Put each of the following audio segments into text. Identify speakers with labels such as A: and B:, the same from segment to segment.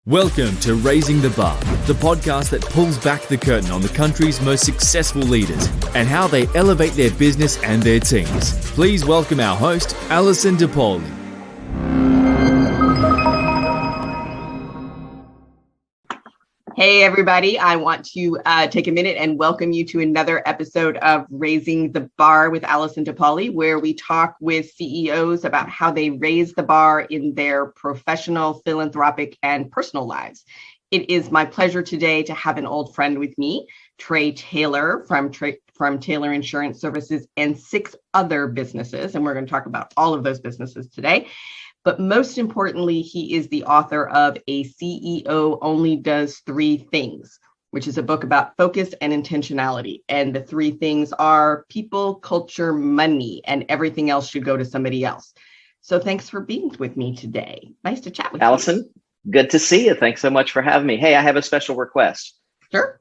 A: Welcome to Raising the Bar, the podcast that pulls back the curtain on the country's most successful leaders and how they elevate their business and their teams. Please welcome our host, Alison DePauli.
B: Hey, everybody. I want to take a minute and welcome you to another episode of Raising the Bar with Alison DePauli, where we talk with CEOs about how they raise the bar in their professional, philanthropic, and personal lives. It is my pleasure today to have an old friend with me, Trey Taylor from Taylor Insurance Services and 6 other businesses. And we're going to talk about all of those businesses today. But most importantly, he is the author of A CEO Only Does 3 Things, which is a book about focus and intentionality. And the 3 things are people, culture, money, and everything else should go to somebody else. So thanks for being with me today. Nice to chat with
C: Alison,
B: you.
C: Alison, good to see you. Thanks so much for having me. Hey, I have a special request.
B: Sure.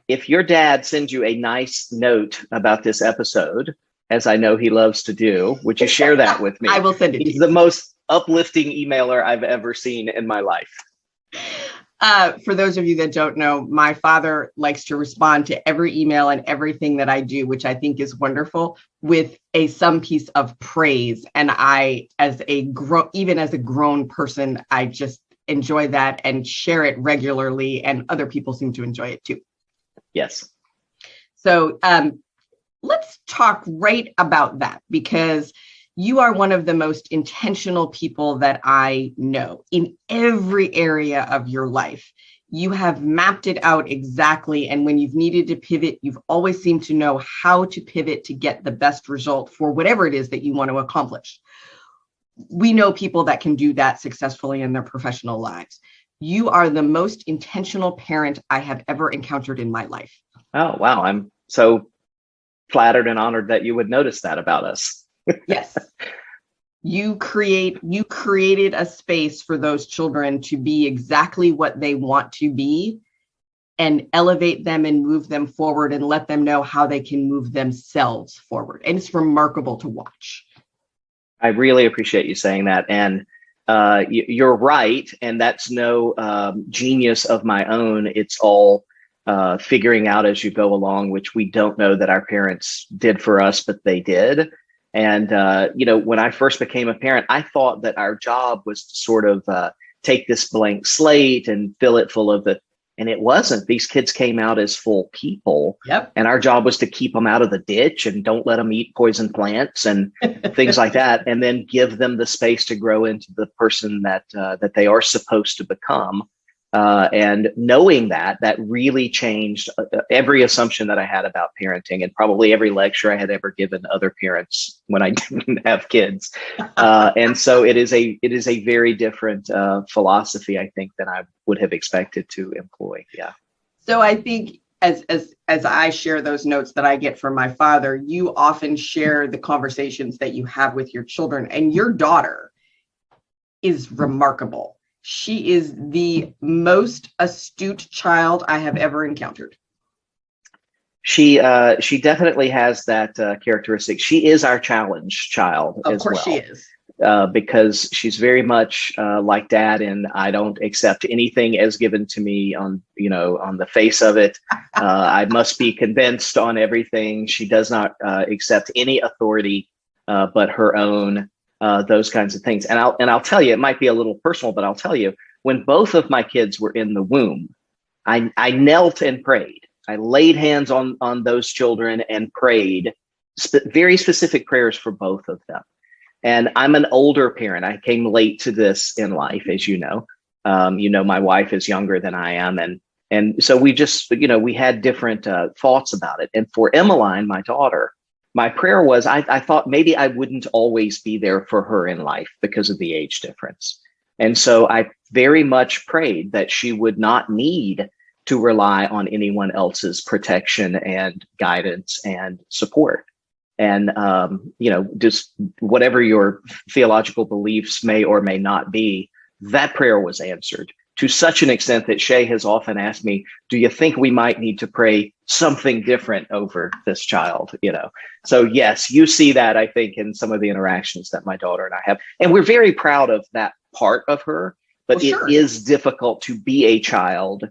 C: If your dad sends you a nice note about this episode, as I know he loves to do, would you share that with me?
B: I will send it to you.
C: He's the most uplifting emailer I've ever seen in my life.
B: For those of you that don't know, my father likes to respond to every email and everything that I do, which I think is wonderful, with some piece of praise. And I, even as a grown person, I just enjoy that and share it regularly, and other people seem to enjoy it too.
C: Yes.
B: So let's talk right about that, because you are one of the most intentional people that I know in every area of your life. You have mapped it out exactly. And when you've needed to pivot, you've always seemed to know how to pivot to get the best result for whatever it is that you want to accomplish. We know people that can do that successfully in their professional lives. You are the most intentional parent I have ever encountered in my life.
C: Oh, wow. I'm so flattered and honored that you would notice that about us.
B: Yes. You created a space for those children to be exactly what they want to be, and elevate them and move them forward and let them know how they can move themselves forward. And it's remarkable to watch.
C: I really appreciate you saying that. And you're right. And that's no genius of my own. It's all figuring out as you go along, which we don't know that our parents did for us, but they did. And, when I first became a parent, I thought that our job was to sort of take this blank slate and fill it full of and it wasn't. These kids came out as full people.
B: Yep.
C: And our job was to keep them out of the ditch and don't let them eat poison plants and things like that. And then give them the space to grow into the person that they are supposed to become. And knowing that really changed every assumption that I had about parenting, and probably every lecture I had ever given other parents when I didn't have kids. And so it is a very different philosophy, I think, than I would have expected to employ. Yeah.
B: So I think as I share those notes that I get from my father, you often share the conversations that you have with your children, and your daughter is remarkable. She is the most astute child I have ever encountered.
C: She definitely has that characteristic. She is our challenge child as well. Of course she is. Because she's very much like Dad, and I don't accept anything as given to me on the face of it. I must be convinced on everything. She does not accept any authority but her own. Those kinds of things. And I'll tell you, it might be a little personal, but I'll tell you, when both of my kids were in the womb, I knelt and prayed. I laid hands on those children and prayed very specific prayers for both of them. And I'm an older parent. I came late to this in life, as you know. My wife is younger than I am. And so we just, we had different thoughts about it. And for Emmeline, my daughter, my prayer was, I thought maybe I wouldn't always be there for her in life because of the age difference. And so I very much prayed that she would not need to rely on anyone else's protection and guidance and support. And, just whatever your theological beliefs may or may not be, that prayer was answered to such an extent that Shay has often asked me, do you think we might need to pray something different over this child? So yes, you see that, I think, in some of the interactions that my daughter and I have. And we're very proud of that part of her. But it is difficult to be a child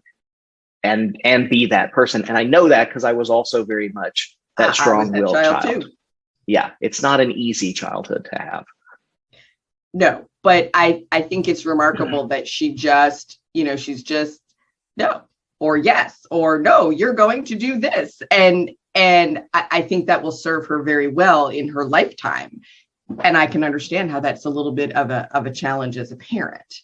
C: and be that person. And I know that because I was also very much that strong-willed child. Too. Yeah, it's not an easy childhood to have.
B: No, but I think it's remarkable that she just, she's just no, or yes, or no, you're going to do this. And I think that will serve her very well in her lifetime. And I can understand how that's a little bit of a challenge as a parent.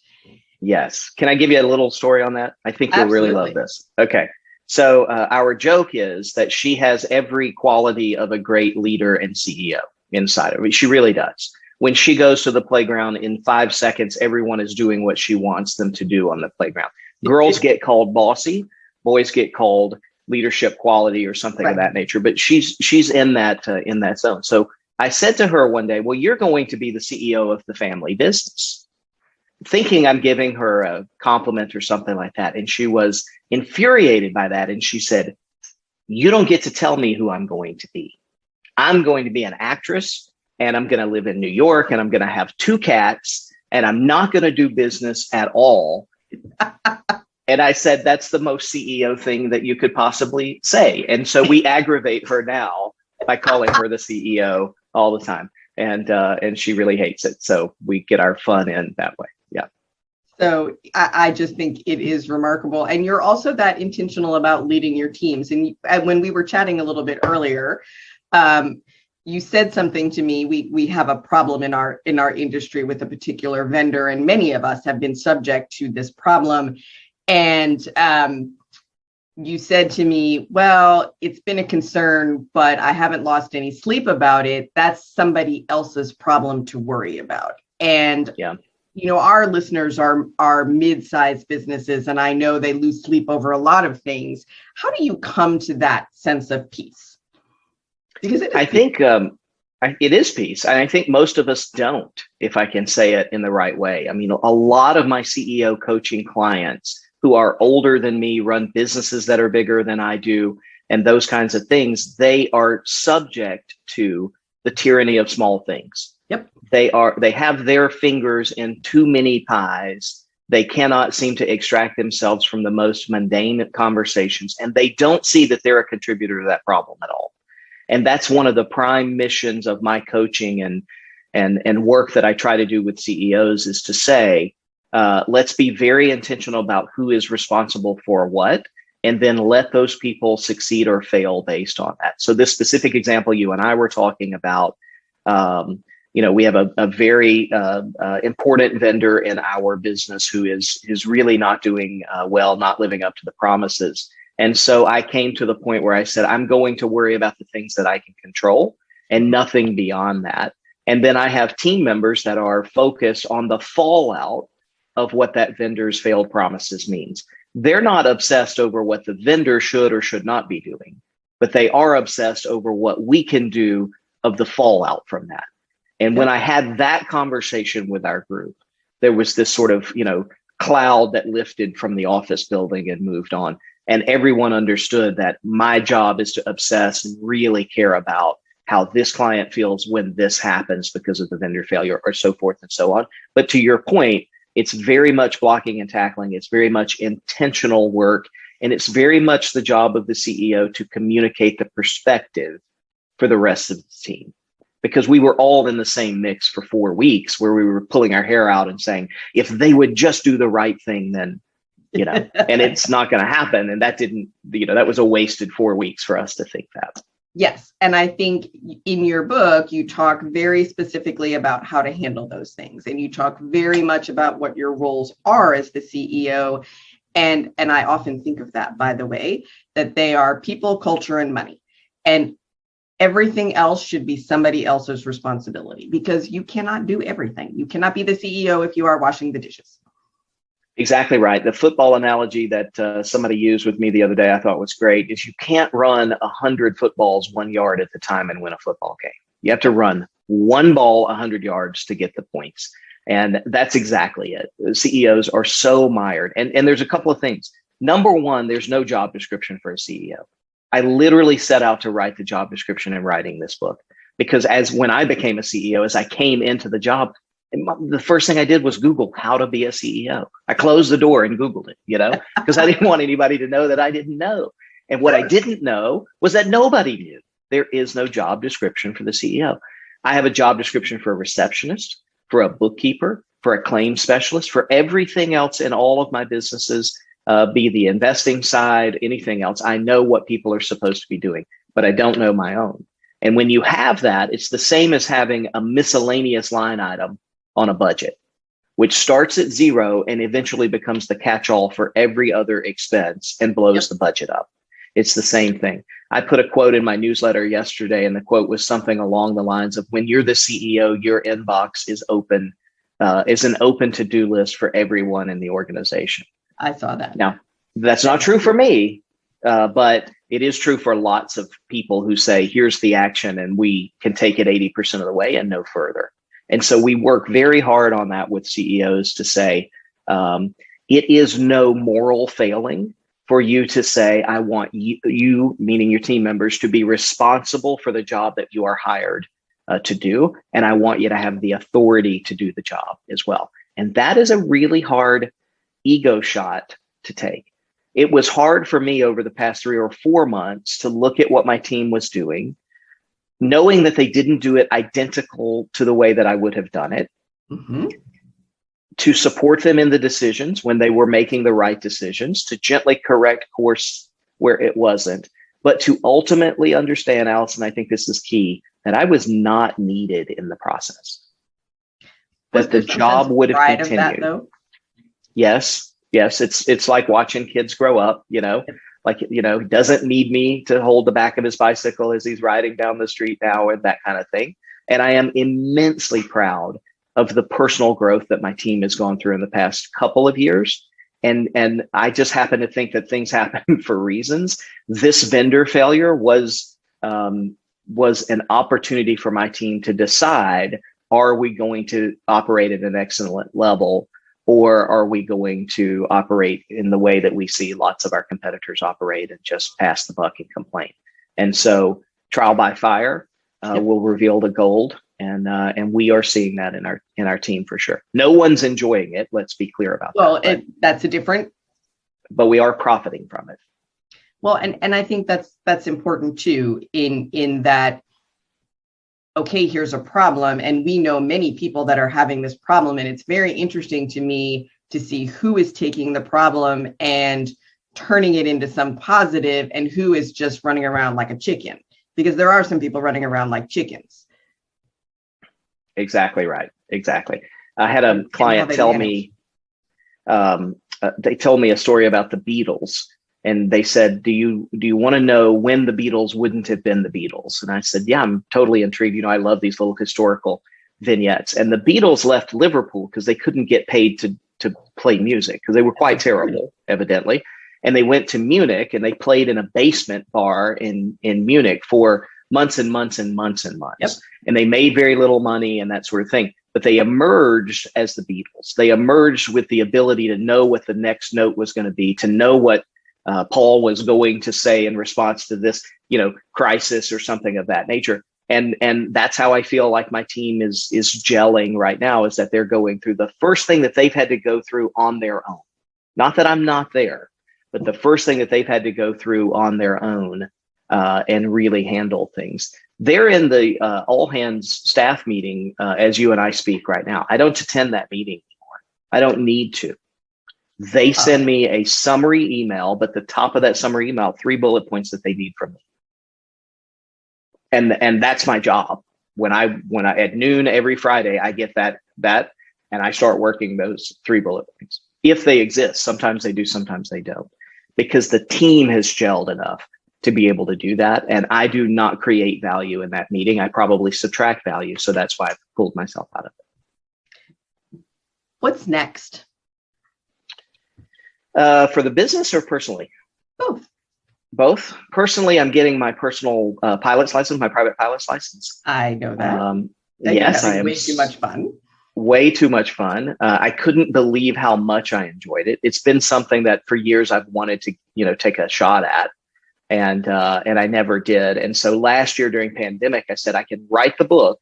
C: Yes. Can I give you a little story on that? I think you'll really love this. Okay. So our joke is that she has every quality of a great leader and CEO inside of her. She really does. When she goes to the playground, in 5 seconds, everyone is doing what she wants them to do on the playground. Girls get called bossy, boys get called leadership quality or something of that nature. But she's in that zone. So I said to her one day, well, you're going to be the CEO of the family business, thinking I'm giving her a compliment or something like that. And she was infuriated by that. And she said, you don't get to tell me who I'm going to be. I'm going to be an actress, and I'm going to live in New York, and I'm going to have 2 cats, and I'm not going to do business at all. And I said, that's the most CEO thing that you could possibly say. And so we aggravate her now by calling her the CEO all the time. And she really hates it. So we get our fun in that way. Yeah.
B: So I just think it is remarkable. And you're also that intentional about leading your teams. And when we were chatting a little bit earlier, you said something to me. We have a problem in our industry with a particular vendor, and many of us have been subject to this problem. And you said to me, well, it's been a concern, but I haven't lost any sleep about it. That's somebody else's problem to worry about. And our listeners are mid-sized businesses, and I know they lose sleep over a lot of things. How do you come to that sense of peace? Because I think
C: it is peace. And I think most of us don't, if I can say it in the right way. I mean, a lot of my CEO coaching clients who are older than me, run businesses that are bigger than I do, and those kinds of things, they are subject to the tyranny of small things.
B: Yep.
C: They have their fingers in too many pies. They cannot seem to extract themselves from the most mundane conversations, and they don't see that they're a contributor to that problem at all. And that's one of the prime missions of my coaching and work that I try to do with CEOs, is to say, let's be very intentional about who is responsible for what, and then let those people succeed or fail based on that. So this specific example you and I were talking about, we have a very important vendor in our business who is really not doing well, not living up to the promises. And so I came to the point where I said, I'm going to worry about the things that I can control and nothing beyond that. And then I have team members that are focused on the fallout of what that vendor's failed promises means. They're not obsessed over what the vendor should or should not be doing, but they are obsessed over what we can do of the fallout from that. And when I had that conversation with our group, there was this sort of, cloud that lifted from the office building and moved on. And everyone understood that my job is to obsess and really care about how this client feels when this happens because of the vendor failure, or so forth and so on. But to your point, it's very much blocking and tackling. It's very much intentional work. And it's very much the job of the CEO to communicate the perspective for the rest of the team. Because we were all in the same mix for 4 weeks, where we were pulling our hair out and saying, if they would just do the right thing, then, and it's not going to happen. And that didn't, that was a wasted 4 weeks for us to think that.
B: Yes. And I think in your book, you talk very specifically about how to handle those things. And you talk very much about what your roles are as the CEO. And I often think of that, by the way, that they are people, culture, and money. And everything else should be somebody else's responsibility, because you cannot do everything. You cannot be the CEO if you are washing the dishes.
C: Exactly right. The football analogy that somebody used with me the other day, I thought was great, is you can't run 100 footballs 1 yard at the time and win a football game. You have to run one ball 100 yards to get the points. And that's exactly it. CEOs are so mired. And there's a couple of things. Number one, there's no job description for a CEO. I literally set out to write the job description in writing this book, because when I became a CEO, as I came into the job, the first thing I did was Google how to be a CEO. I closed the door and Googled it, because I didn't want anybody to know that I didn't know. And what I didn't know was that nobody knew. There is no job description for the CEO. I have a job description for a receptionist, for a bookkeeper, for a claim specialist, for everything else in all of my businesses, be the investing side, anything else. I know what people are supposed to be doing, but I don't know my own. And when you have that, it's the same as having a miscellaneous line item on a budget, which starts at zero and eventually becomes the catch-all for every other expense and blows the budget up. It's the same thing. I put a quote in my newsletter yesterday, and the quote was something along the lines of, when you're the CEO, your inbox is open, is an open to-do list for everyone in the organization.
B: I saw that.
C: Now, that's not true for me, but it is true for lots of people who say, here's the action, and we can take it 80% of the way and no further. And so we work very hard on that with CEOs to say, it is no moral failing for you to say, I want you, meaning your team members, to be responsible for the job that you are hired to do. And I want you to have the authority to do the job as well. And that is a really hard ego shot to take. It was hard for me over the past 3 or 4 months to look at what my team was doing, knowing that they didn't do it identical to the way that I would have done it, to support them in the decisions when they were making the right decisions, to gently correct course where it wasn't, but to ultimately understand, Allison, I think this is key, that I was not needed in the process. That the job would have continued. That, yes. It's like watching kids grow up, he doesn't need me to hold the back of his bicycle as he's riding down the street now, and that kind of thing. And I am immensely proud of the personal growth that my team has gone through in the past couple of years. And I just happen to think that things happen for reasons. This vendor failure was an opportunity for my team to decide, are we going to operate at an excellent level, or are we going to operate in the way that we see lots of our competitors operate and just pass the buck and complain? And so trial by fire will reveal the gold. And we are seeing that in our team for sure. No one's enjoying it. Let's be clear about that.
B: Well, that's a different.
C: But we are profiting from it.
B: Well, and I think that's important too. In that, okay, here's a problem, and we know many people that are having this problem, and it's very interesting to me to see who is taking the problem and turning it into some positive, and who is just running around like a chicken, because there are some people running around like chickens.
C: Exactly right. Exactly. I had a client tell me, they told me a story about the Beatles, and they said, do you want to know when the Beatles wouldn't have been the Beatles? And I said, yeah, I'm totally intrigued. I love these little historical vignettes. And the Beatles left Liverpool because they couldn't get paid to play music, because they were quite terrible, evidently. And they went to Munich, and they played in a basement bar in Munich for months and months and months and months. Yep. And they made very little money and that sort of thing. But they emerged as the Beatles. They emerged with the ability to know what the next note was going to be, to know what Paul was going to say in response to this, crisis or something of that nature. And that's how I feel like my team is gelling right now, is that they're going through the first thing that they've had to go through on their own. Not that I'm not there, but the first thing that they've had to go through on their own and really handle things. They're in the all hands staff meeting as you and I speak right now. I don't attend that meeting anymore. I don't need to. They send me a summary email, but the top of that summary email, 3 bullet points that they need from me. And that's my job. When I at noon every Friday, I get that and I start working those 3 bullet points. If they exist, sometimes they do, sometimes they don't, because the team has gelled enough to be able to do that. And I do not create value in that meeting. I probably subtract value. So that's why I've pulled myself out of it.
B: What's next?
C: For the business or personally? Both. Personally, I'm getting my personal pilot's license, my private pilot's license.
B: I know that.
C: Yes, I am.
B: Way too much fun.
C: Way too much fun. I couldn't believe how much I enjoyed it. It's been something that for years I've wanted to, take a shot at. And I never did. And so last year during pandemic, I said, I can write the book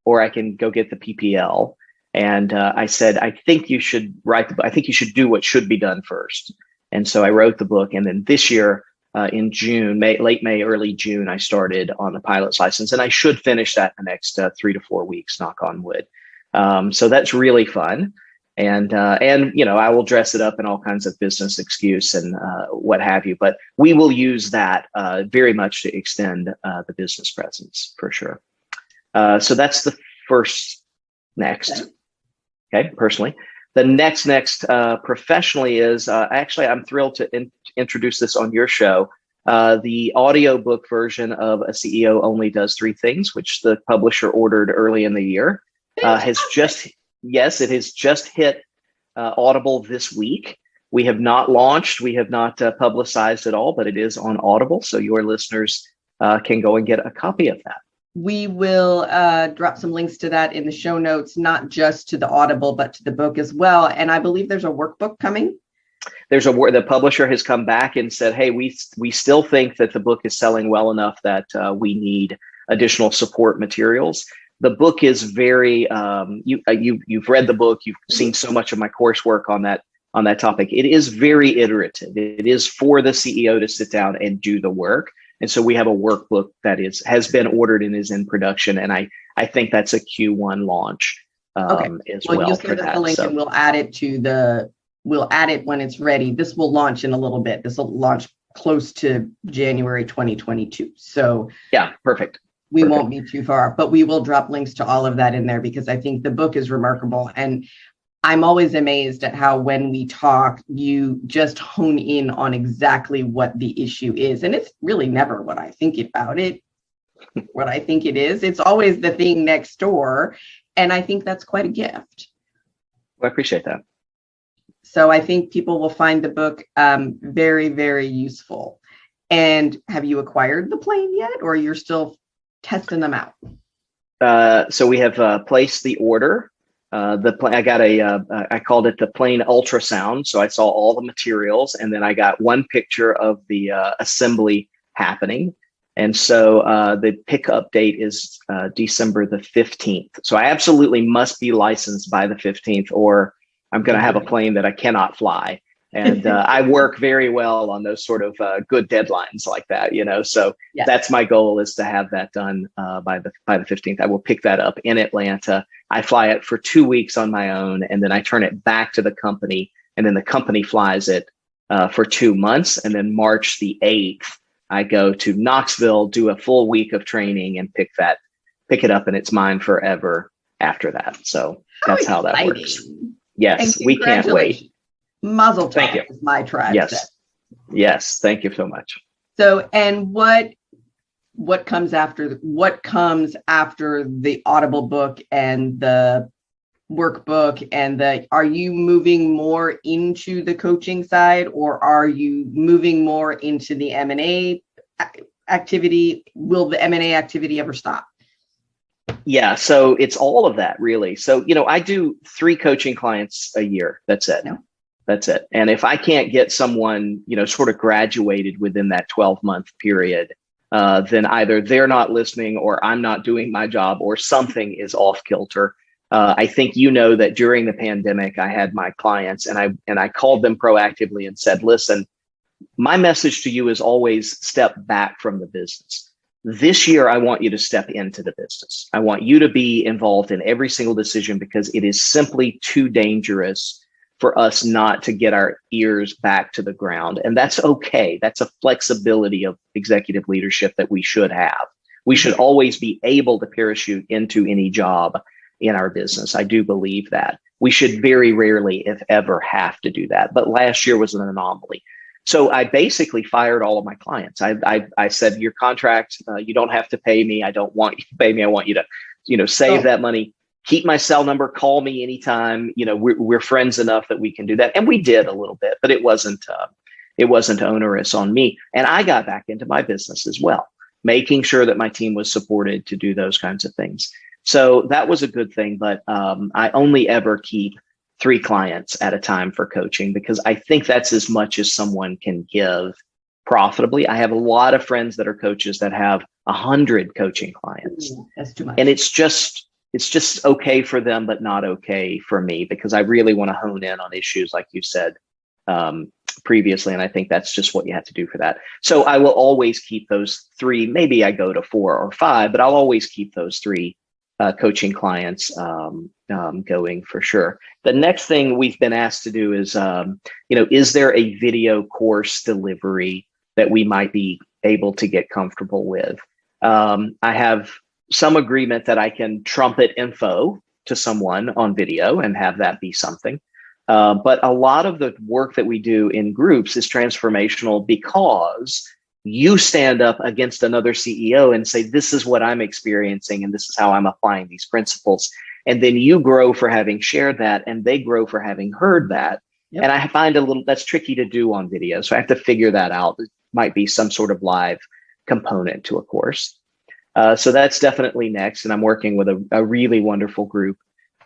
C: or I can go get the PPL. And I said, I think you should write the book. I think you should do what should be done first. And so I wrote the book. And then this year in June, late May, early June, I started on the pilot's license. And I should finish that in the next 3 to 4 weeks, knock on wood. So that's really fun. And I will dress it up in all kinds of business excuse and what have you. But we will use that very much to extend the business presence for sure. So that's the first next. Okay, personally. The next professionally is actually, I'm thrilled to introduce this on your show. The audiobook version of A CEO Only Does Three Things, which the publisher ordered early in the year, it has just hit Audible this week. We have not launched, we have not publicized at all, but it is on Audible. So your listeners can go and get a copy of that.
B: We will drop some links to that in the show notes, not just to the Audible, but to the book as well. And I believe there's a workbook coming.
C: The publisher has come back and said, hey, we still think that the book is selling well enough that we need additional support materials. The book is very, you've read the book, you've seen so much of my coursework on that topic. It is very iterative. It is for the CEO to sit down and do the work. And so we have a workbook that has been ordered and is in production. And I think that's a Q1 launch as well.
B: You'll send us the link and we'll add it when it's ready. This will launch in a little bit. This will launch close to January 2022. So
C: yeah, perfect.
B: We won't be too far, but we will drop links to all of that in there because I think the book is remarkable. And I'm always amazed at how when we talk, you just hone in on exactly what the issue is. And it's really never what I think about it, what I think it is. It's always the thing next door. And I think that's quite a gift.
C: Well, I appreciate that.
B: So I think people will find the book very, very useful. And have you acquired the plane yet, or you're still testing them out?
C: So we have placed the order. I got I called it the plane ultrasound. So I saw all the materials and then I got one picture of the assembly happening. And so the pickup date is December the 15th. So I absolutely must be licensed by the 15th or I'm going to have a plane that I cannot fly. And I work very well on those sort of good deadlines like that, so yes. That's my goal, is to have that done by the 15th. I will pick that up in Atlanta. I fly it for 2 weeks on my own, and then I turn it back to the company, and then the company flies it for 2 months. And then March the 8th, I go to Knoxville, do a full week of training, and pick it up, and it's mine forever after that. So that's how that works. Yes, we can't wait.
B: Muzzle tov is my tribe.
C: Yes. Thank you so much.
B: So, and what comes after the Audible book and the workbook and are you moving more into the coaching side, or are you moving more into the M&A activity? Will the M&A activity ever stop?
C: Yeah, so it's all of that really. So, I do 3 coaching clients a year. That's it. No. That's it. And if I can't get someone, sort of graduated within that 12-month period, then either they're not listening or I'm not doing my job or something is off kilter. I think that during the pandemic, I had my clients and I called them proactively and said, listen, my message to you is always step back from the business. This year, I want you to step into the business. I want you to be involved in every single decision because it is simply too dangerous for us not to get our ears back to the ground. And that's okay. That's a flexibility of executive leadership that we should have. We should always be able to parachute into any job in our business. I do believe that. We should very rarely, if ever, have to do that. But last year was an anomaly. So I basically fired all of my clients. I said, your contract, you don't have to pay me. I don't want you to pay me. I want you to, save that money. Keep my cell number, call me anytime. We're friends enough that we can do that. And we did a little bit, but it wasn't onerous on me. And I got back into my business as well, making sure that my team was supported to do those kinds of things. So that was a good thing. But I only ever keep 3 clients at a time for coaching because I think that's as much as someone can give profitably. I have a lot of friends that are coaches that have 100 coaching clients.
B: That's too much.
C: And it's just it's just okay for them, but not okay for me, because I really want to hone in on issues like you said previously. And I think that's just what you have to do for that. So I will always keep those three. Maybe I go to 4 or 5, but I'll always keep those 3 coaching clients going for sure. The next thing we've been asked to do is, is there a video course delivery that we might be able to get comfortable with? I have some agreement that I can trumpet info to someone on video and have that be something. But a lot of the work that we do in groups is transformational, because you stand up against another CEO and say, this is what I'm experiencing and this is how I'm applying these principles. And then you grow for having shared that, and they grow for having heard that. Yep. And I find that's tricky to do on video. So I have to figure that out. It might be some sort of live component to a course. So that's definitely next. And I'm working with a really wonderful group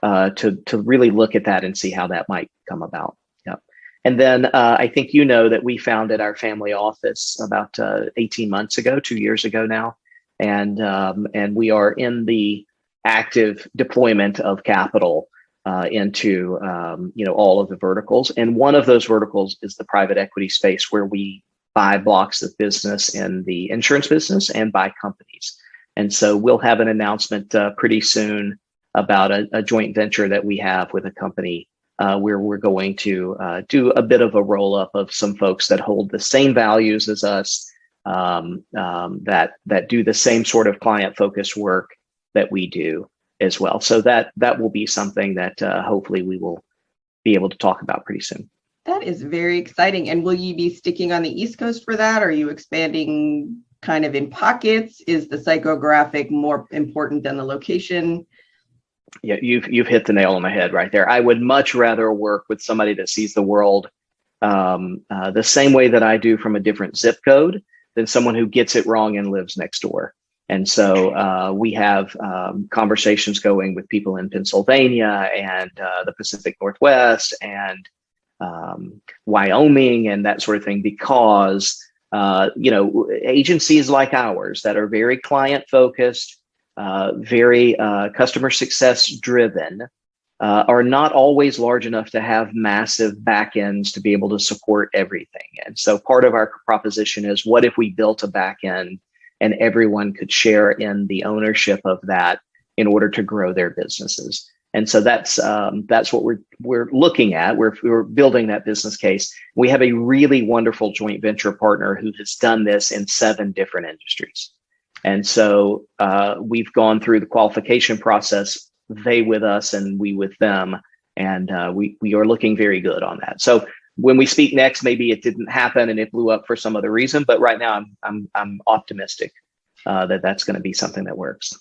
C: to really look at that and see how that might come about. Yep. And then I think that we founded our family office about 18 months ago, 2 years ago now. And we are in the active deployment of capital into all of the verticals. And one of those verticals is the private equity space, where we buy blocks of business in the insurance business and buy companies. And so we'll have an announcement pretty soon about a joint venture that we have with a company where we're going to do a bit of a roll up of some folks that hold the same values as us, that do the same sort of client focused work that we do as well. So that will be something that hopefully we will be able to talk about pretty soon.
B: That is very exciting. And will you be sticking on the East Coast for that? Are you expanding kind of in pockets? Is the psychographic more important than the location?
C: Yeah, you've hit the nail on the head right there. I would much rather work with somebody that sees the world the same way that I do from a different zip code than someone who gets it wrong and lives next door. And so we have conversations going with people in Pennsylvania and the Pacific Northwest and Wyoming and that sort of thing, because agencies like ours that are very client focused, very customer success driven, are not always large enough to have massive backends to be able to support everything. And so part of our proposition is, what if we built a backend and everyone could share in the ownership of that in order to grow their businesses? And so that's what we're looking at. We're building that business case. We have a really wonderful joint venture partner who has done this in 7 different industries. And so we've gone through the qualification process, they with us and we with them, and we are looking very good on that. So when we speak next, maybe it didn't happen and it blew up for some other reason, but right now I'm optimistic that that's going to be something that works.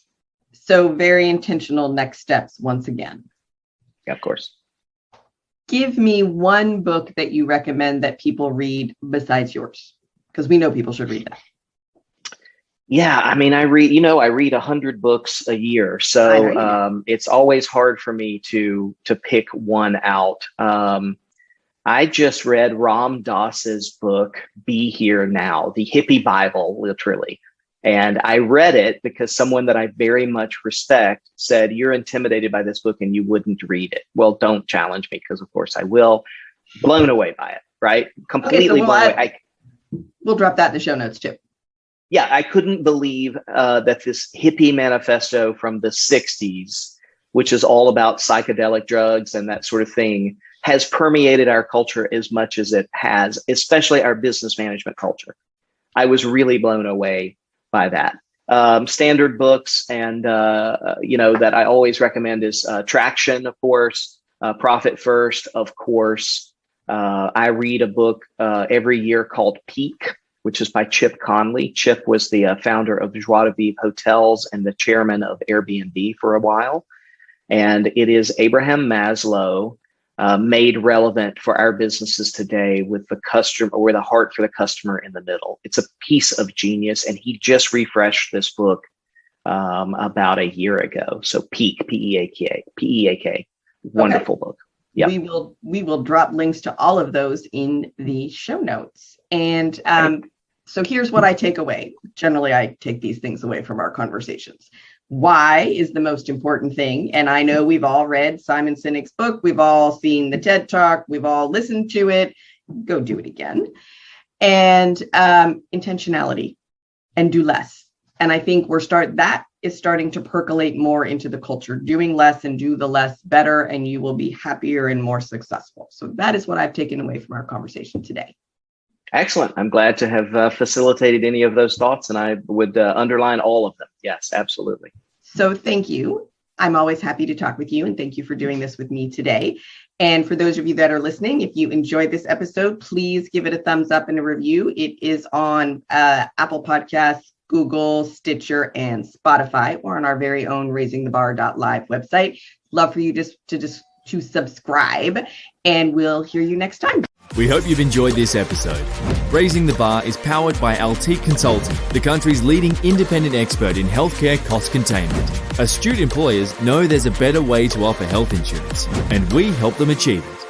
B: So very intentional next steps once again.
C: Yeah, of course.
B: Give me one book that you recommend that people read besides yours, because we know people should read that.
C: Yeah, I mean, I read 100 books a year, so it's always hard for me to pick one out. I just read Ram Dass's book, Be Here Now, the hippie Bible, literally. And I read it because someone that I very much respect said, you're intimidated by this book and you wouldn't read it. Well, don't challenge me, because of course I will. Blown away by it, right? Completely blown away.
B: We'll drop that in the show notes too.
C: Yeah, I couldn't believe that this hippie manifesto from the 60s, which is all about psychedelic drugs and that sort of thing, has permeated our culture as much as it has, especially our business management culture. I was really blown away by that. Standard books and, that I always recommend is Traction, of course, Profit First, of course. I read a book every year called Peak, which is by Chip Conley. Chip was the founder of Joie de Vivre Hotels and the chairman of Airbnb for a while. And it is Abraham Maslow made relevant for our businesses today, with the customer, or the heart for the customer in the middle. It's a piece of genius. And he just refreshed this book about a year ago. So Peak, P-E-A-K, wonderful book. Yeah.
B: We will drop links to all of those in the show notes. And so here's what I take away. Generally, I take these things away from our conversations. why is the most important thing. And I know we've all read Simon Sinek's book. We've all seen the TED Talk. We've all listened to it. Go do it again. And intentionality, and do less. And I think that is starting to percolate more into the culture. Doing less and do the less better, and you will be happier and more successful. So that is what I've taken away from our conversation today.
C: Excellent. I'm glad to have facilitated any of those thoughts, and I would underline all of them. Yes, absolutely.
B: So thank you. I'm always happy to talk with you, and thank you for doing this with me today. And for those of you that are listening, if you enjoyed this episode, please give it a thumbs up and a review. It is on Apple Podcasts, Google, Stitcher, and Spotify, or on our very own raisingthebar.live website. Love for you to subscribe, and we'll hear you next time.
A: We hope you've enjoyed this episode. Raising the Bar is powered by Altiqe Consulting, the country's leading independent expert in healthcare cost containment. Astute employers know there's a better way to offer health insurance, and we help them achieve it.